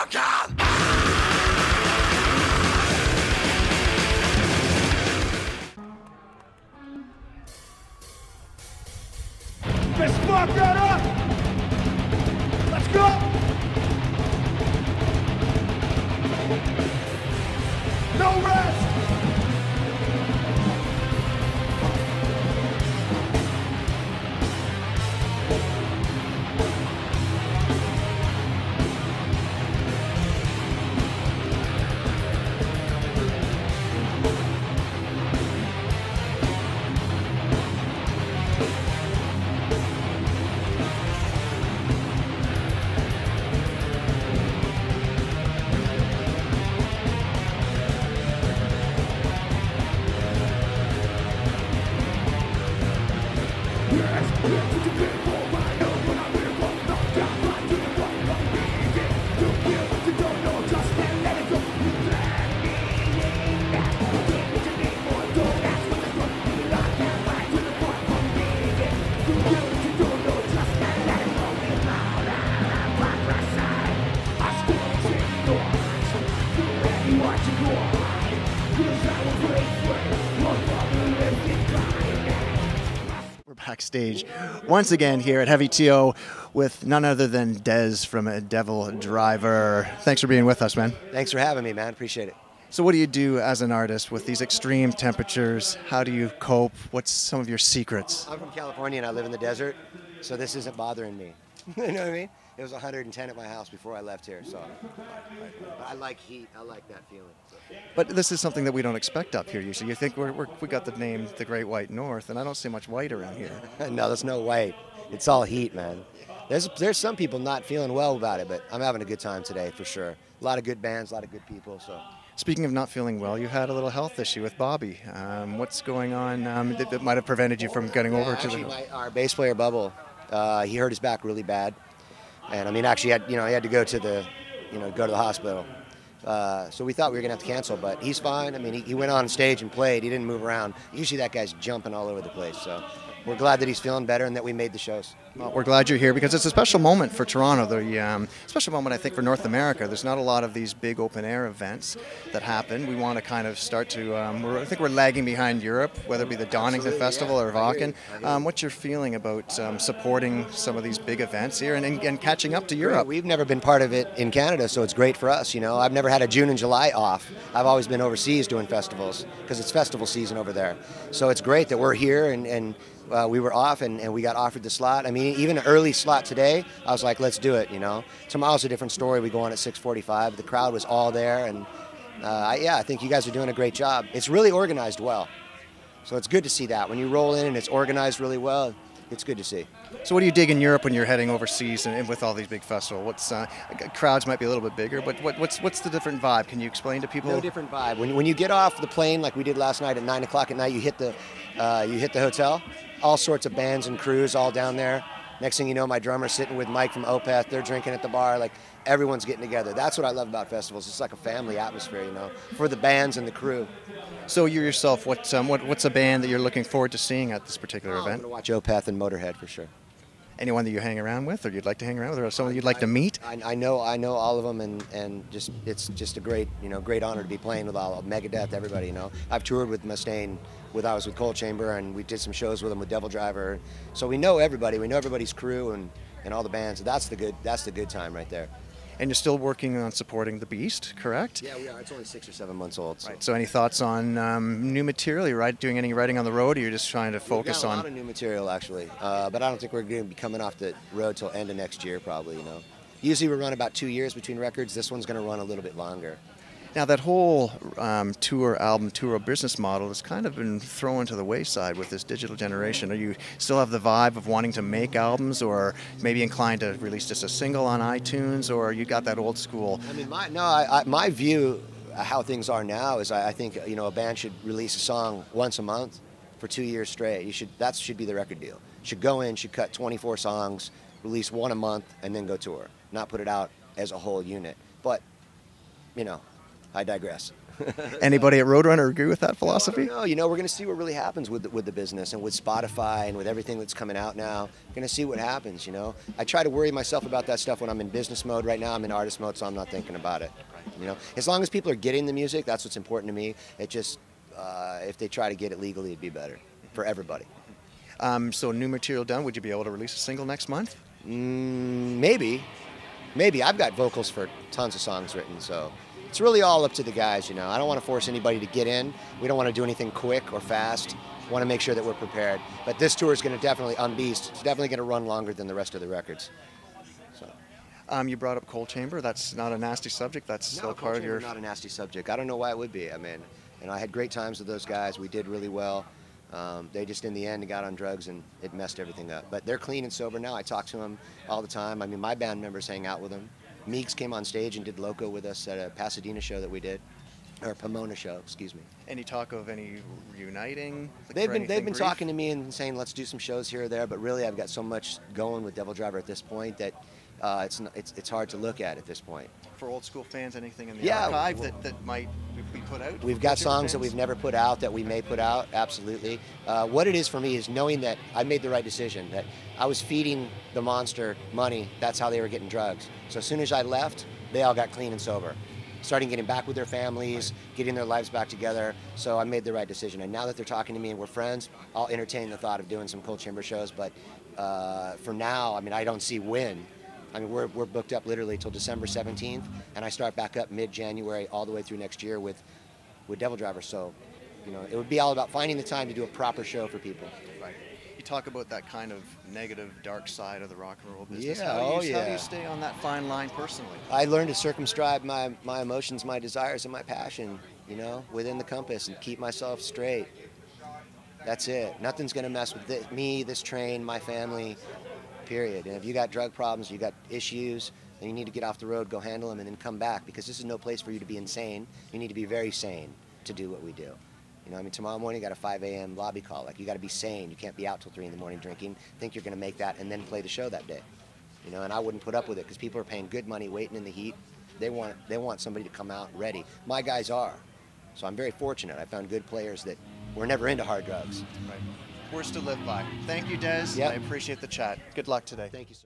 can. Fist fuck right up. Let's go. No rest. We're backstage once again here at Heavy TO with none other than Dez from Devil Driver. Thanks for being with us, man. Thanks for having me, man. Appreciate it. So what do you do as an artist with these extreme temperatures? How do you cope? What's some of your secrets? I'm from California and I live in the desert, so this isn't bothering me. You know what I mean? It was 110 at my house before I left here, so I like heat. I like that feeling. So. But this is something that we don't expect up here usually. You think we got the name the Great White North, and I don't see much white around here. No, there's no white. It's all heat, man. There's some people not feeling well about it, but I'm having a good time today for sure. A lot of good bands, a lot of good people. So. Speaking of not feeling well, you had a little health issue with Bobby. What's going on that might have prevented you from getting over to the... Our bass player Bubble, he hurt his back really bad, and I mean actually he had to go to the hospital. So we thought we were gonna have to cancel, but he's fine. I mean he went on stage and played. He didn't move around. Usually that guy's jumping all over the place. So we're glad that he's feeling better and that we made the shows. Well, we're glad you're here because it's a special moment for Toronto. The special moment, I think, for North America. There's not a lot of these big open-air events that happen. We want to kind of start to. I think we're lagging behind Europe, whether it be the Donington Festival or Wacken. What's your feeling about supporting some of these big events here and catching up to Europe? We've never been part of it in Canada, so it's great for us. You know, I've never had a June and July off. I've always been overseas doing festivals because it's festival season over there. So it's great that we're here and we were off and we got offered the slot. I mean, even an early slot today, I was like, let's do it, you know. Tomorrow's a different story. We go on at 6:45. The crowd was all there, and I think you guys are doing a great job. It's really organized well. So it's good to see that. When you roll in and it's organized really well, it's good to see. So what do you dig in Europe when you're heading overseas and with all these big festivals? What's crowds might be a little bit bigger, but what's the different vibe? Can you explain to people? No different vibe. When you get off the plane like we did last night at 9 o'clock at night, you hit the hotel. All sorts of bands and crews all down there. Next thing you know, my drummer's sitting with Mike from Opeth. They're drinking at the bar. Like, everyone's getting together. That's what I love about festivals. It's like a family atmosphere, you know, for the bands and the crew. So you yourself, what's a band that you're looking forward to seeing at this particular event? I'm going to watch Opeth and Motorhead for sure. Anyone that you hang around with, or you'd like to hang around with, or someone you'd like to meet? I know all of them, and it's just a great honor to be playing with all of Megadeth, everybody. You know, I've toured with Mustaine when I was with Cold Chamber, and we did some shows with them with Devil Driver. So we know everybody. We know everybody's crew and all the bands. That's the good time right there. And you're still working on supporting The Beast, correct? Yeah, we are. It's only 6 or 7 months old. So, right. So any thoughts on new material? Are you doing any writing on the road, or you're just trying to focus on? We've got a lot of new material, actually. But I don't think we're going to be coming off the road till end of next year, probably, you know. Usually we run about 2 years between records. This one's going to run a little bit longer. Now that whole tour business model has kind of been thrown to the wayside with this digital generation. Are you still have the vibe of wanting to make albums, or maybe inclined to release just a single on iTunes, or you got that old school? I mean, my view how things are now is I think a band should release a song once a month for 2 years straight. That should be the record deal. Should go in, should cut 24 songs, release one a month, and then go tour. Not put it out as a whole unit. But I digress. Anybody at Roadrunner agree with that philosophy? No, you know, we're going to see what really happens with the business and with Spotify and with everything that's coming out now. We're going to see what happens, you know. I try to worry myself about that stuff when I'm in business mode. Right now I'm in artist mode, so I'm not thinking about it. You know, as long as people are getting the music, that's what's important to me. It just, if they try to get it legally, it'd be better for everybody. So new material done, would you be able to release a single next month? Maybe. I've got vocals for tons of songs written, so it's really all up to the guys, you know. I don't want to force anybody to get in. We don't want to do anything quick or fast. We want to make sure that we're prepared. But this tour is going to definitely unbeast. It's definitely going to run longer than the rest of the records. So. You brought up Coal Chamber. That's not a nasty subject. That's still part of your... Not a nasty subject. I don't know why it would be. I mean, you know, I had great times with those guys. We did really well. They just, in the end, got on drugs and it messed everything up. But they're clean and sober now. I talk to them all the time. I mean, my band members hang out with them. Meeks came on stage and did Loco with us at a Pasadena show that we did, or Pomona show, excuse me. Any talk of any reuniting? They've been talking to me and saying let's do some shows here or there, but really I've got so much going with Devil Driver at this point that it's hard to look at this point. For old school fans, anything in the archive that might be put out? We've got songs that we've never put out that we may put out, absolutely. What it is for me is knowing that I made the right decision, that I was feeding the monster money, that's how they were getting drugs. So as soon as I left, they all got clean and sober. Starting getting back with their families, getting their lives back together, so I made the right decision. And now that they're talking to me and we're friends, I'll entertain the thought of doing some Coal Chamber shows, but for now, I mean, I don't see when. I mean, we're booked up literally till December 17th, and I start back up mid-January all the way through next year with Devil Driver. So, you know, it would be all about finding the time to do a proper show for people. Right. You talk about that kind of negative, dark side of the rock and roll business. Yeah, how do you stay on that fine line personally? I learned to circumscribe my emotions, my desires, and my passion, you know, within the compass and keep myself straight. That's it. Nothing's going to mess with me, this train, my family. Period. And if you got drug problems, you got issues, then you need to get off the road, go handle them, and then come back, because this is no place for you to be insane. You need to be very sane to do what we do. You know, I mean, tomorrow morning you got a 5 a.m. lobby call. Like, you got to be sane. You can't be out till 3 in the morning drinking, think you're going to make that, and then play the show that day. You know, and I wouldn't put up with it, because people are paying good money, waiting in the heat. They want somebody to come out ready. My guys are. So I'm very fortunate. I found good players that were never into hard drugs. Right. Words to live by. Thank you, Des. Yep. I appreciate the chat. Good luck today. Thank you, sir.